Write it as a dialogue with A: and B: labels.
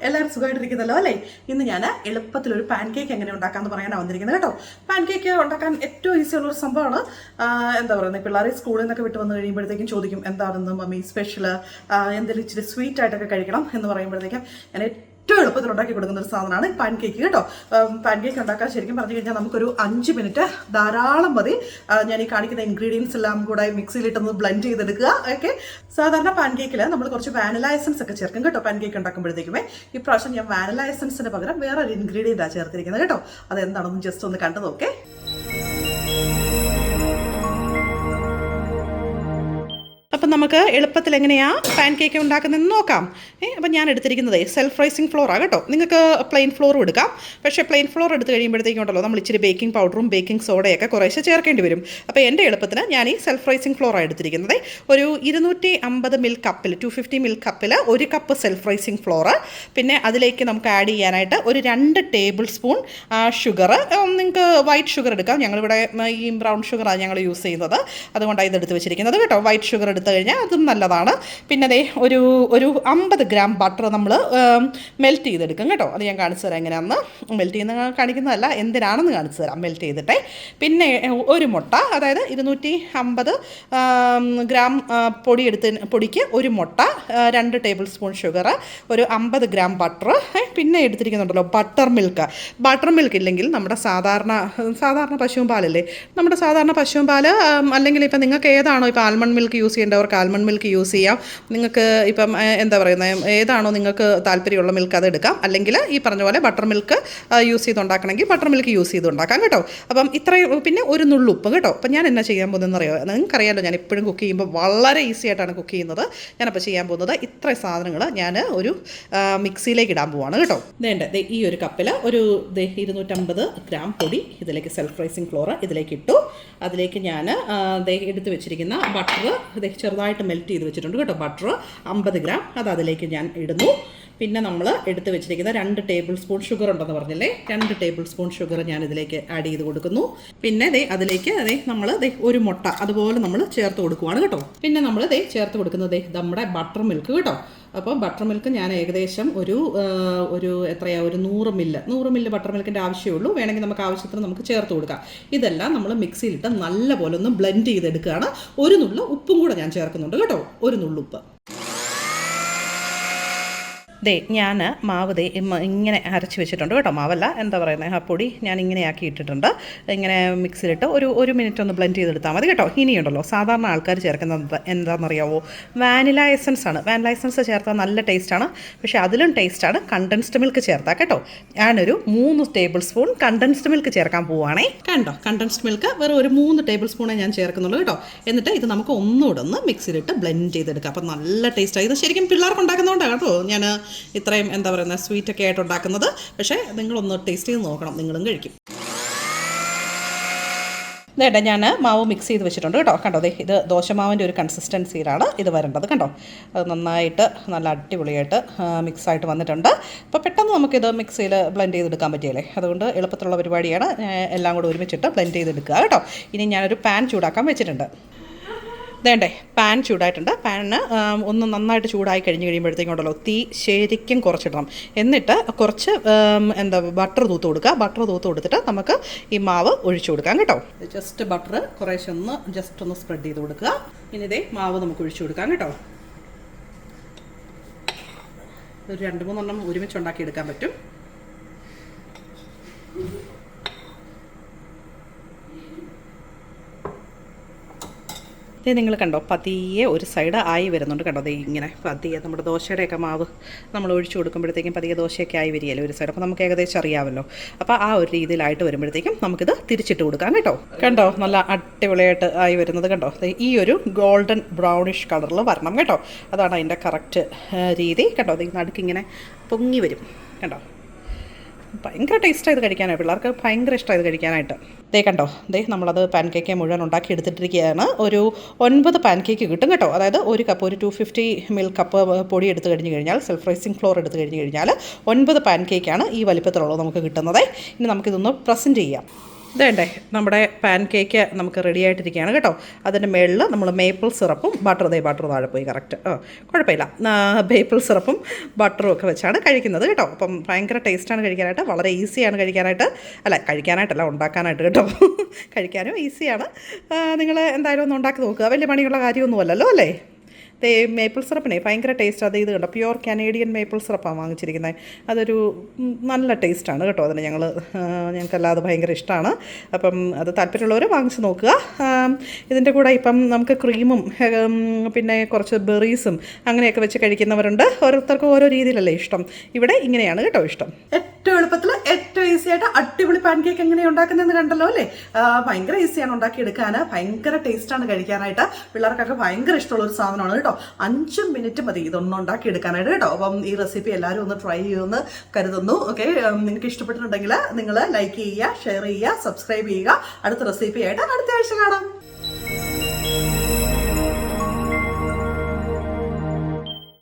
A: എല്ലാവരും സുഖമായിട്ടിരിക്കുന്നല്ലോ അല്ലേ? ഇന്ന് ഞാൻ എളുപ്പത്തിലൊരു പാൻ കേക്ക് എങ്ങനെ ഉണ്ടാക്കാമെന്ന് പറയാനാണ് വന്നിരിക്കുന്നത് കേട്ടോ. പാൻ കേക്ക് ഉണ്ടാക്കാൻ ഏറ്റവും ഈസിയുള്ളൊരു സംഭവമാണ്. എന്താ പറയുന്നത്, പിള്ളേർ സ്കൂളിൽ നിന്നൊക്കെ വിട്ട് വന്ന് കഴിയുമ്പോഴത്തേക്കും ചോദിക്കും എന്താണെന്ന് മമ്മി സ്പെഷ്യൽ, എന്തെങ്കിലും ഇച്ചിരി സ്വീറ്റ് ആയിട്ടൊക്കെ കഴിക്കണം എന്ന് പറയുമ്പോഴത്തേക്കും ഞാൻ ഏറ്റവും എളുപ്പത്തിൽ ഉണ്ടാക്കി കൊടുക്കുന്ന ഒരു സാധനമാണ് പാൻ കേക്ക് കേട്ടോ. പാൻ കേക്ക് ഉണ്ടാക്കാൻ ശരിക്കും പറഞ്ഞു കഴിഞ്ഞാൽ നമുക്കൊരു 5 മിനിറ്റ് ധാരാളം മതി. ഞാൻ ഈ കാണിക്കുന്ന ഇൻഗ്രീഡിയൻസ് എല്ലാം കൂടെ മിക്സിയിലിട്ടൊന്ന് ബ്ലെൻഡ് ചെയ്തെടുക്കുക. ഓക്കെ, സാധാരണ പാൻ കേക്കിൽ നമ്മൾ കുറച്ച് വാനില എസൻസ് ഒക്കെ ചേർക്കും കേട്ടോ. പാൻ കേക്ക് ഉണ്ടാക്കുമ്പോഴത്തേക്കുമേ ഇപ്രാവശ്യം ഞാൻ വാനില എസൻസിന് പകരം വേറൊരു ഇൻഗ്രീഡിയൻ്റാണ് ചേർത്തിരിക്കുന്നത് കേട്ടോ. അതെന്താണെന്ന് ജസ്റ്റ് ഒന്ന് കണ്ടു നോക്കേ. അപ്പം നമുക്ക് എളുപ്പത്തിൽ എങ്ങനെയാണ് പാൻ കേക്ക് ഉണ്ടാക്കുന്നതെന്ന് നോക്കാം. അപ്പം ഞാൻ എടുത്തിരിക്കുന്നത് സെൽഫ് റൈസിങ് ഫ്ലോറാണ് കേട്ടോ. നിങ്ങൾക്ക് പ്ലെയിൻ ഫ്ലോറും എടുക്കാം. പക്ഷേ പ്ലെയിൻ ഫ്ലോർ എടുത്ത് കഴിയുമ്പോഴത്തേക്കും ഉണ്ടല്ലോ നമ്മൾ ഇച്ചിരി ബേക്കിംഗ് പൗഡറും ബേക്കിംഗ് സോഡയൊക്കെ കുറേശ്ശെ ചേർക്കേണ്ടി വരും. അപ്പോൾ എൻ്റെ എളുപ്പത്തിന് ഞാൻ ഈ സെൽഫ് റൈസിങ് ഫ്ലോറാണ് എടുത്തിരിക്കുന്നത്. ഒരു 250 മിൽക്ക് കപ്പിൽ 250 മിൽക്ക് കപ്പിൽ 1 കപ്പ് സെൽഫ് റൈസിങ് ഫ്ലോറ്, പിന്നെ അതിലേക്ക് നമുക്ക് ആഡ് ചെയ്യാനായിട്ട് ഒരു 2 ടേബിൾ സ്പൂൺ ഷുഗർ. നിങ്ങൾക്ക് വൈറ്റ് ഷുഗർ എടുക്കാം. ഞങ്ങളിവിടെ ഈ ബ്രൗൺ ഷുഗറാണ് ഞങ്ങൾ യൂസ് ചെയ്യുന്നത്, അതുകൊണ്ടാണ് ഇതെടുത്ത് വെച്ചിരിക്കുന്നത് കേട്ടോ. വൈറ്റ് ഷുഗർ എടുത്ത് കഴിഞ്ഞാൽ അതും നല്ലതാണ്. പിന്നെ അതേ ഒരു 50 ഗ്രാം ബട്ടർ നമ്മൾ മെൽറ്റ് ചെയ്തെടുക്കും കേട്ടോ. അത് ഞാൻ കാണിച്ചു തരാം എങ്ങനെയാണെന്ന്. മെൽറ്റ് ചെയ്യുന്ന കാണിക്കുന്നതല്ല, എന്തിനാണെന്ന് കാണിച്ചു തരാം മെൽറ്റ് ചെയ്തിട്ടേ. പിന്നെ ഒരു മുട്ട, അതായത് 250 ഗ്രാം പൊടിക്ക് ഒരു മുട്ട, 2 ടേബിൾ സ്പൂൺ ഷുഗർ, ഒരു 50 ഗ്രാം ബട്ടർ, പിന്നെ എടുത്തിരിക്കുന്നുണ്ടല്ലോ ബട്ടർ മിൽക്ക് ഇല്ലെങ്കിൽ നമ്മുടെ സാധാരണ പശുവും പാലല്ലേ, നമ്മുടെ സാധാരണ പശുവും പാല്, അല്ലെങ്കിൽ ഇപ്പം നിങ്ങൾക്ക് ഏതാണോ ഇപ്പോൾ ആൽമണ്ട് മിൽക്ക് യൂസ് ചെയ്യേണ്ടവർക്ക് ആൽമണ്ട് മിൽക്ക് യൂസ് ചെയ്യാം. നിങ്ങൾക്ക് ഇപ്പം എന്താ പറയുന്നത്, ഏതാണോ നിങ്ങൾക്ക് താല്പര്യമുള്ള മിൽക്ക് അത് എടുക്കാം. അല്ലെങ്കിൽ ഈ പറഞ്ഞ പോലെ ബട്ടർ മിൽക്ക് യൂസ് ചെയ്തുണ്ടാക്കണമെങ്കിൽ ബട്ടർ മിൽക്ക് യൂസ് ചെയ്തുണ്ടാക്കാം കേട്ടോ. അപ്പം ഇത്രയും, പിന്നെ ഒരു നുള്ളുപ്പ് കേട്ടോ. അപ്പം ഞാൻ എന്നാ ചെയ്യാൻ പോകുന്നതെന്ന് അറിയാമോ? നിങ്ങൾക്കറിയാമല്ലോ, ഞാൻ എപ്പോഴും കുക്ക് ചെയ്യുമ്പോൾ വളരെ ഈസി ആയിട്ടാണ് കുക്ക് ചെയ്യുന്നത്. ഞാനപ്പോൾ ചെയ്യാൻ പോകുന്നത് ഇത്രയും സാധനങ്ങൾ ഞാൻ ഒരു മിക്സിയിലേക്ക് ഇടാൻ പോവാണ് കേട്ടോ. ദേ ഈ ഒരു കപ്പിൽ ഒരു 250 ഗ്രാം പൊടി ഇതിലേക്ക് സെൽഫ് റൈസിങ് ഫ്ലോർ ഇതിലേക്ക് ഇട്ടു. അതിലേക്ക് ഞാൻ എടുത്ത് വെച്ചിരിക്കുന്ന ബട്ടർ ചെറുതായിട്ട് മെൽറ്റ് ചെയ്ത് വെച്ചിട്ടുണ്ട് കേട്ടോ. ബട്ടർ 50 ഗ്രാം അത് അതിലേക്ക് ഞാൻ ഇടുന്നു. പിന്നെ നമ്മൾ എടുത്ത് വെച്ചിരിക്കുന്ന 2 ടേബിൾ സ്പൂൺ ഷുഗർ ഉണ്ടെന്ന് പറഞ്ഞില്ലേ, 2 ടേബിൾ സ്പൂൺ ഷുഗർ ഞാൻ ഇതിലേക്ക് ആഡ് ചെയ്ത് കൊടുക്കുന്നു. പിന്നെ അതിലേക്ക് നമ്മൾ ഒരു മുട്ട അതുപോലെ നമ്മൾ ചേർത്ത് കൊടുക്കുവാണ് കേട്ടോ. പിന്നെ നമ്മൾ ചേർത്ത് കൊടുക്കുന്നത് നമ്മുടെ ബട്ടർ മിൽക്ക് കേട്ടോ. അപ്പോൾ ബട്ടർ മിൽക്ക് ഞാൻ ഏകദേശം ഒരു എത്രയാണ്, ഒരു 100 മില്ല് ബട്ടർ മിൽക്കിൻ്റെ ആവശ്യമുള്ളൂ. വേണമെങ്കിൽ നമുക്ക് ആവശ്യത്തിന് നമുക്ക് ചേർത്ത് കൊടുക്കാം. ഇതെല്ലാം നമ്മൾ മിക്സിയിലിട്ട് നല്ല പോലെ ഒന്ന് ബ്ലെൻഡ് ചെയ്തെടുക്കുകയാണ്. ഒരു നുള്ളു ഉപ്പും കൂടെ ഞാൻ ചേർക്കുന്നുണ്ട് കേട്ടോ, ഒരു നുള്ളുപ്പ്. ഞാൻ മാവ് ഇങ്ങനെ അരച്ച് വെച്ചിട്ടുണ്ട് കേട്ടോ. മാവല്ല, എന്താ പറയുന്നത്, ആ പൊടി ഞാൻ ഇങ്ങനെ ആക്കി ഇട്ടിട്ടുണ്ട്. ഇങ്ങനെ മിക്സിയിലിട്ട് ഒരു മിനിറ്റ് ഒന്ന് ബ്ലെൻഡ് ചെയ്തെടുത്താൽ മതി കേട്ടോ. ഇനിയുണ്ടല്ലോ സാധാരണ ആൾക്കാർ ചേർക്കുന്നത് എന്താണെന്നറിയാവോ, വാനില എസൻസ് ആണ്. വാനില എസൻസ് ചേർത്താൽ നല്ല ടേസ്റ്റാണ്. പക്ഷേ അതിലും ടേസ്റ്റാണ് കണ്ടൻസ്ഡ് മിൽക്ക് ചേർത്താൽ കേട്ടോ. ഞാനൊരു 3 ടേബിൾ സ്പൂൺ കണ്ടൻസ്ഡ് മിൽക്ക് ചേർക്കാൻ പോവുകയാണേ. കണ്ടോ, കണ്ടൻസ്ഡ് മിൽക്ക് വെറും ഒരു 3 ടേബിൾ സ്പൂണേ ഞാൻ ചേർക്കുന്നുള്ളൂ കേട്ടോ. എന്നിട്ട് ഇത് നമുക്ക് ഒന്നുകൂടെ ഒന്ന് മിക്സിയിലിട്ട് ബ്ലെൻഡ് ചെയ്തെടുക്കാം. അപ്പം നല്ല ടേസ്റ്റാണ്. ഇത് ശരിക്കും പിള്ളേർക്ക് ഉണ്ടാക്കുന്നതുകൊണ്ടാണ് കേട്ടോ ഞാൻ ഇത്രയും എന്താ പറയുന്നത് സ്വീറ്റൊക്കെ ആയിട്ട് ഉണ്ടാക്കുന്നത്. പക്ഷേ നിങ്ങളൊന്ന് ടേസ്റ്റ് ചെയ്ത് നോക്കണം, നിങ്ങളും കഴിക്കും. ഇതേട്ടാ ഞാൻ മാവ് മിക്സ് ചെയ്ത് വെച്ചിട്ടുണ്ട് കേട്ടോ. കണ്ടോ, ഇത് ദോശമാവിൻ്റെ ഒരു കൺസിസ്റ്റൻസിയിലാണ് ഇത് വരേണ്ടത് കണ്ടോ. അത് നന്നായിട്ട് നല്ല അടിപൊളിയായിട്ട് മിക്സായിട്ട് വന്നിട്ടുണ്ട്. അപ്പോൾ പെട്ടെന്ന് നമുക്കിത് മിക്സിയിൽ ബ്ലെൻഡ് ചെയ്തെടുക്കാൻ പറ്റിയല്ലേ, അതുകൊണ്ട് എളുപ്പത്തിലുള്ള പരിപാടിയാണ്. എല്ലാം കൂടെ ഒരുമിച്ചിട്ട് ബ്ലെൻഡ് ചെയ്തെടുക്കുക കേട്ടോ. ഇനി ഞാനൊരു പാൻ ചൂടാക്കാൻ വെച്ചിട്ടുണ്ട്. വേണ്ടേ, പാൻ ചൂടായിട്ടുണ്ട്. പാനിന് ഒന്ന് നന്നായിട്ട് ചൂടായി കഴിയുമ്പോഴത്തേക്കുണ്ടല്ലോ തീ ശരിക്കും കുറച്ചിടണം. എന്നിട്ട് കുറച്ച് ബട്ടർ തൂത്ത് കൊടുക്കുക. ബട്ടർ തൂത്ത് കൊടുത്തിട്ട് നമുക്ക് ഈ മാവ് ഒഴിച്ചു കൊടുക്കാം കേട്ടോ. ജസ്റ്റ് ബട്ടർ കുറേശ്ശെ ഒന്ന് സ്പ്രെഡ് ചെയ്ത് കൊടുക്കുക. ഇനി മാവ് നമുക്ക് ഒഴിച്ചു കൊടുക്കാം കേട്ടോ. ഒരു 2-3 എണ്ണം ഒരുമിച്ച് ഉണ്ടാക്കിയെടുക്കാൻ പറ്റും. നിങ്ങൾ കണ്ടോ, പതിയെ ഒരു സൈഡ് ആയി വരുന്നുണ്ട് കണ്ടോ. ഇങ്ങനെ പതിയെ നമ്മുടെ ദോശയുടെയൊക്കെ മാവ് നമ്മൾ ഒഴിച്ചു കൊടുക്കുമ്പോഴത്തേക്കും പതിയെ ദോശയൊക്കെ ആയി വരികയല്ലോ ഒരു സൈഡ്. അപ്പോൾ നമുക്ക് ഏകദേശം അറിയാമല്ലോ. അപ്പോൾ ആ ഒരു രീതിയിലായിട്ട് വരുമ്പോഴത്തേക്കും നമുക്കിത് തിരിച്ചിട്ട് കൊടുക്കാം കേട്ടോ. കണ്ടോ, നല്ല അടിപൊളിയായിട്ട് ആയി വരുന്നത് കണ്ടോ. ഈ ഒരു ഗോൾഡൻ ബ്രൗണിഷ് കളറിൽ വരണം കേട്ടോ. അതാണ് അതിൻ്റെ കറക്റ്റ് രീതി കണ്ടോ. നടുക്കിങ്ങനെ പൊങ്ങി വരും കണ്ടോ. ഭയങ്കര ടേസ്റ്റാണ് ഇത് കഴിക്കാനായിട്ട്, പിള്ളേർക്ക് ഭയങ്കര ഇഷ്ടമാണ് ഇത് കഴിക്കാനായിട്ട്. കണ്ടോ, നമ്മളത് പാൻ കേക്ക് മുഴുവൻ ഉണ്ടാക്കി എടുത്തിട്ടിരിക്കുകയാണ്. ഒരു 9 പാൻ കേക്ക് കിട്ടും കേട്ടോ. അതായത് ഒരു കപ്പ്, ഒരു 250 മിൽക്ക് കപ്പ് പൊടി എടുത്ത് കഴിഞ്ഞ് കഴിഞ്ഞാൽ, സെൽഫ് റൈസിങ് ഫ്ലോർ എടുത്ത് കഴിഞ്ഞ് കഴിഞ്ഞാൽ 9 പാൻ കേക്കാണ് ഈ വലിപ്പത്തിലുള്ളത് നമുക്ക് കിട്ടുന്നത്. ഇനി നമുക്കിതൊന്ന് പ്രസൻറ്റ് ചെയ്യാം. ഇതേണ്ടേ നമ്മുടെ പാൻ കേക്ക് നമുക്ക് റെഡി ആയിട്ടിരിക്കുകയാണ് കേട്ടോ. അതിൻ്റെ മുകളിൽ നമ്മൾ മേപ്പിൾ സിറപ്പും ബട്ടർ താഴെ പോയി കറക്റ്റ് കുഴപ്പമില്ല. മേപ്പിൾ സിറപ്പും ബട്ടറും ഒക്കെ വെച്ചാണ് കഴിക്കുന്നത് കേട്ടോ. അപ്പം ഭയങ്കര ടേസ്റ്റാണ് കഴിക്കാനായിട്ട്, വളരെ ഈസിയാണ് കഴിക്കാനായിട്ടല്ല ഉണ്ടാക്കാനായിട്ട് കേട്ടോ. കഴിക്കാനും ഈസിയാണ്. നിങ്ങൾ എന്തായാലും ഒന്ന് ഉണ്ടാക്കി നോക്കുക, വലിയ പണിയുള്ള കാര്യമൊന്നുമല്ലല്ലോ അല്ലേ. മേപ്പിൾ സിറപ്പിനെ ഭയങ്കര ടേസ്റ്റ്. ഇത് കണ്ടോ, പ്യുവർ കനേഡിയൻ മേപ്പിൾ സിറപ്പാണ് വാങ്ങിച്ചിരിക്കുന്നത്. അതൊരു നല്ല ടേസ്റ്റാണ് കേട്ടോ. അതിന് ഞങ്ങൾക്കെല്ലാം അത് ഭയങ്കര ഇഷ്ടമാണ്. അപ്പം അത് താല്പര്യമുള്ളവർ വാങ്ങിച്ച് നോക്കുക. ഇതിൻ്റെ കൂടെ ഇപ്പം നമുക്ക് ക്രീമും പിന്നെ കുറച്ച് ബെറീസും അങ്ങനെയൊക്കെ വെച്ച് കഴിക്കുന്നവരുണ്ട്. ഓരോരുത്തർക്കും ഓരോ രീതിയിലല്ലേ ഇഷ്ടം. ഇവിടെ ഇങ്ങനെയാണ് കേട്ടോ ഇഷ്ടം. ഏറ്റവും എളുപ്പത്തിൽ ഏറ്റവും ഈസി ആയിട്ട് അടിപൊളി പാൻ കേക്ക് എങ്ങനെയാണ് ഉണ്ടാക്കുന്നതെന്ന് കണ്ടല്ലോ അല്ലേ. ഭയങ്കര ഈസിയാണ് ഉണ്ടാക്കിയെടുക്കാൻ, ഭയങ്കര ടേസ്റ്റാണ് കഴിക്കാനായിട്ട്. പിള്ളേർക്കൊക്കെ ഭയങ്കര ഇഷ്ടമുള്ളൊരു സാധനമാണ് കേട്ടോ. 5 മിനിറ്റ് മതി ഇതൊന്നും ഉണ്ടാക്കിയെടുക്കാനായിട്ട് കേട്ടോ. അപ്പം ഈ റെസിപ്പി എല്ലാവരും ഒന്ന് ട്രൈ ചെയ്യുമെന്ന് കരുതുന്നു. ഓക്കെ, നിങ്ങൾക്ക് ഇഷ്ടപ്പെട്ടിട്ടുണ്ടെങ്കിൽ നിങ്ങൾ ലൈക്ക് ചെയ്യുക, ഷെയർ ചെയ്യുക, സബ്സ്ക്രൈബ് ചെയ്യുക. അടുത്ത റെസിപ്പി ആയിട്ട് അടുത്ത ആഴ്ച കാണാം.